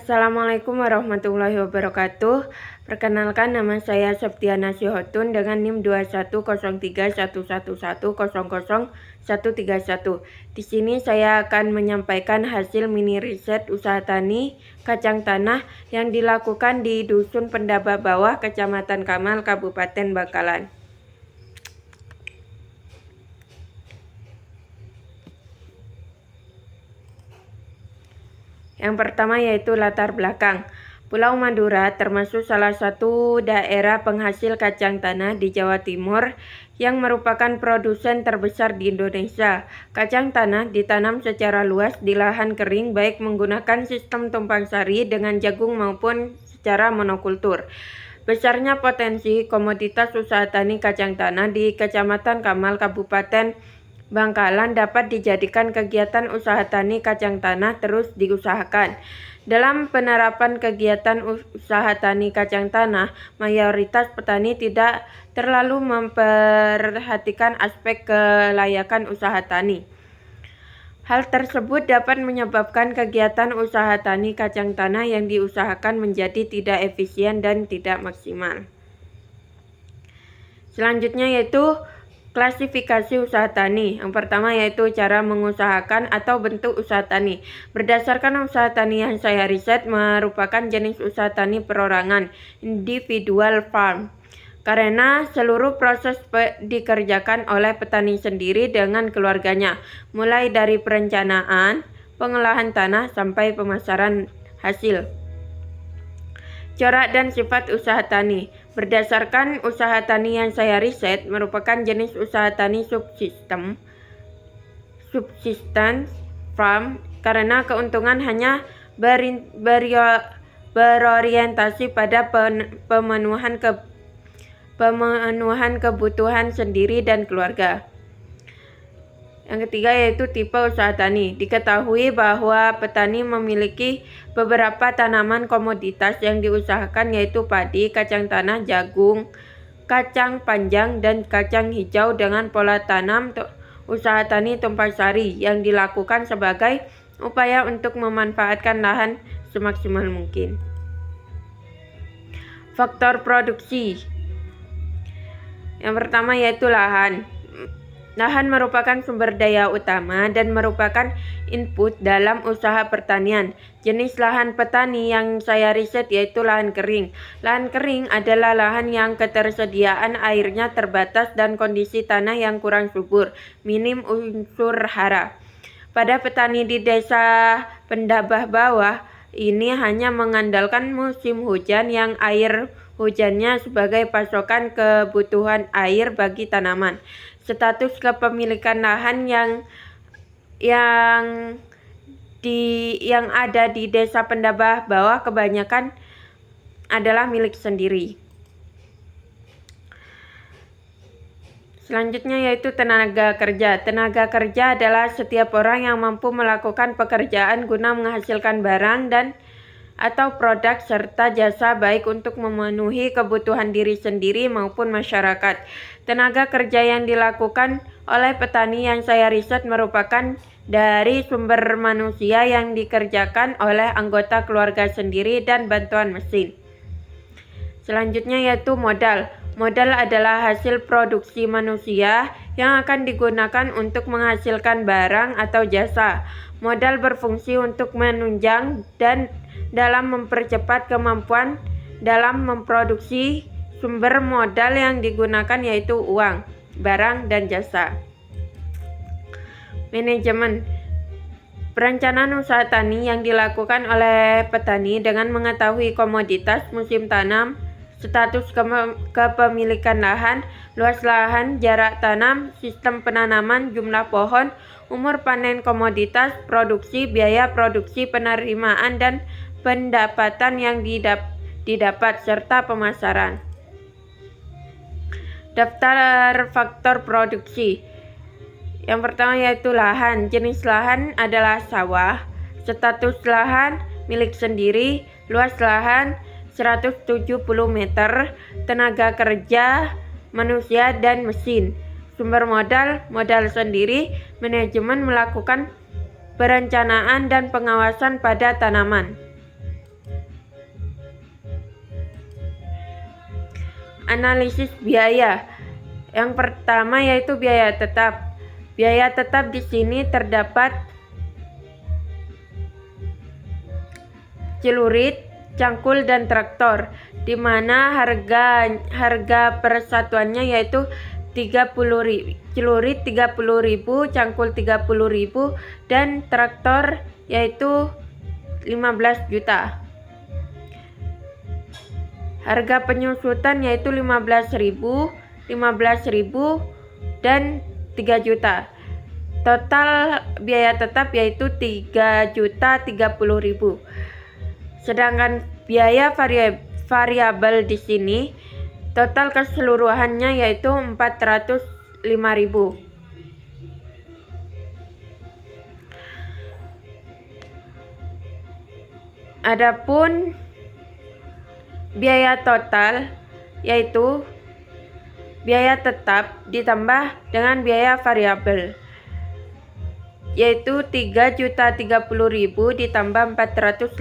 Assalamualaikum warahmatullahi wabarakatuh. Perkenalkan, nama saya Septiana Syihotun dengan NIM 210311100131. Di sini saya akan menyampaikan hasil mini riset usaha tani kacang tanah yang dilakukan di Dusun Pendaba Bawah, Kecamatan Kamal, Kabupaten Bangkalan. Yang pertama yaitu latar belakang. Pulau Madura termasuk salah satu daerah penghasil kacang tanah di Jawa Timur yang merupakan produsen terbesar di Indonesia. Kacang tanah ditanam secara luas di lahan kering baik menggunakan sistem tumpang sari dengan jagung maupun secara monokultur. Besarnya potensi komoditas usaha tani kacang tanah di Kecamatan Kamal, Kabupaten Bangkalan dapat dijadikan kegiatan usaha tani kacang tanah terus diusahakan. Dalam penerapan kegiatan usaha tani kacang tanah, mayoritas petani tidak terlalu memperhatikan aspek kelayakan usaha tani. Hal tersebut dapat menyebabkan kegiatan usaha tani kacang tanah yang diusahakan menjadi tidak efisien dan tidak maksimal. Selanjutnya yaitu klasifikasi usaha tani. Yang pertama yaitu cara mengusahakan atau bentuk usaha tani. Berdasarkan usaha tani yang saya riset merupakan jenis usaha tani perorangan, individual farm. Karena seluruh proses dikerjakan oleh petani sendiri dengan keluarganya, mulai dari perencanaan, pengolahan tanah sampai pemasaran hasil. Corak dan sifat usaha tani. Berdasarkan usaha tani yang saya riset merupakan jenis usaha tani subsisten farm karena keuntungan hanya berorientasi pada pemenuhan kebutuhan sendiri dan keluarga. Yang ketiga yaitu tipe usaha tani. Diketahui bahwa petani memiliki beberapa tanaman komoditas yang diusahakan yaitu padi, kacang tanah, jagung, kacang panjang, dan kacang hijau dengan pola tanam usaha tani tumpang sari yang dilakukan sebagai upaya untuk memanfaatkan lahan semaksimal mungkin. Faktor produksi. Yang pertama yaitu lahan. Lahan merupakan sumber daya utama dan merupakan input dalam usaha pertanian. Jenis lahan petani yang saya riset yaitu lahan kering. Lahan kering adalah lahan yang ketersediaan airnya terbatas dan kondisi tanah yang kurang subur, minim unsur hara. Pada petani di Desa Pendaba Bawah ini hanya mengandalkan musim hujan yang air hujannya sebagai pasokan kebutuhan air bagi tanaman. Status kepemilikan lahan yang ada di Desa Pendaba Bawah kebanyakan adalah milik sendiri. Selanjutnya yaitu tenaga kerja. Tenaga kerja adalah setiap orang yang mampu melakukan pekerjaan guna menghasilkan barang atau produk serta jasa baik untuk memenuhi kebutuhan diri sendiri maupun masyarakat. Tenaga kerja yang dilakukan oleh petani yang saya riset merupakan dari sumber manusia yang dikerjakan oleh anggota keluarga sendiri dan bantuan mesin. Selanjutnya yaitu modal. Modal adalah hasil produksi manusia yang akan digunakan untuk menghasilkan barang atau jasa. Modal berfungsi untuk menunjang dan dalam mempercepat kemampuan dalam memproduksi. Sumber modal yang digunakan yaitu uang, barang, dan jasa. Manajemen. Perencanaan usaha tani yang dilakukan oleh petani dengan mengetahui komoditas, musim tanam, status kepemilikan lahan, luas lahan, jarak tanam, sistem penanaman, jumlah pohon, umur panen komoditas, produksi, biaya produksi, penerimaan, dan pendapatan yang didapat, serta pemasaran. Daftar faktor produksi. Yang pertama yaitu lahan. Jenis lahan adalah sawah. Status lahan milik sendiri. Luas lahan 170 meter. Tenaga kerja manusia dan mesin. Sumber modal sendiri. Manajemen melakukan perencanaan dan pengawasan pada tanaman. Analisis biaya. Yang pertama yaitu biaya tetap. Biaya tetap di sini terdapat celurit, cangkul, dan traktor, di mana harga persatuannya yaitu 30.000, celurit 30.000, cangkul 30.000, dan traktor yaitu 15 juta. Harga penyusutan yaitu 15.000, 15.000, dan 3 juta. Total biaya tetap yaitu 3.030.000. Sedangkan biaya variabel di sini total keseluruhannya yaitu 405.000. Adapun biaya total yaitu biaya tetap ditambah dengan biaya variabel, yaitu 3.030.000 ditambah 405.000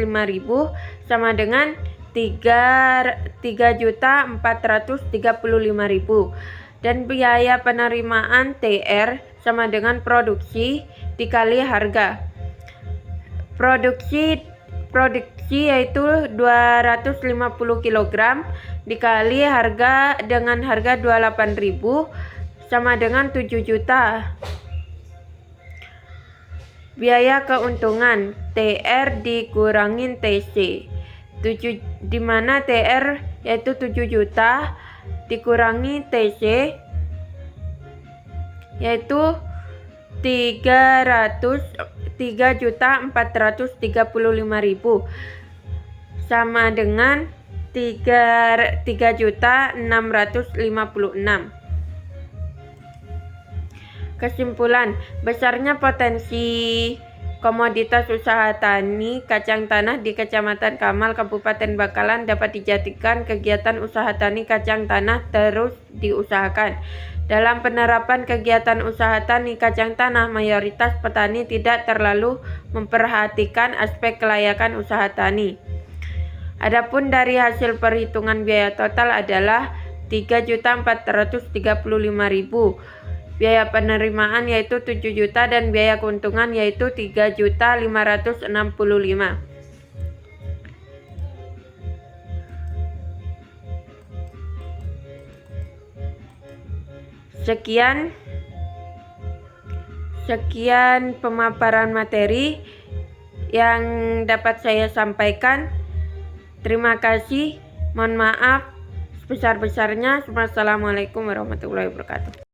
sama dengan 3.435.000. Dan biaya penerimaan TR sama dengan produksi dikali harga. Produksi yaitu 250 kg dikali harga dengan harga 28.000 sama dengan 7 juta. Biaya keuntungan TR dikurangin TC, di mana TR yaitu 7 juta dikurangi TC yaitu 3.435.000 sama dengan 3.656. Kesimpulan, besarnya potensi komoditas usaha tani kacang tanah di Kecamatan Kamal, Kabupaten Bakalan dapat dijadikan kegiatan usaha tani kacang tanah terus diusahakan. Dalam penerapan kegiatan usaha tani kacang tanah, mayoritas petani tidak terlalu memperhatikan aspek kelayakan usaha tani. Adapun dari hasil perhitungan biaya total adalah 3.435.000. Biaya penerimaan yaitu 7 juta dan biaya keuntungan yaitu 3.565. Sekian pemaparan materi yang dapat saya sampaikan. Terima kasih. Mohon maaf sebesar-besarnya. Wassalamualaikum warahmatullahi wabarakatuh.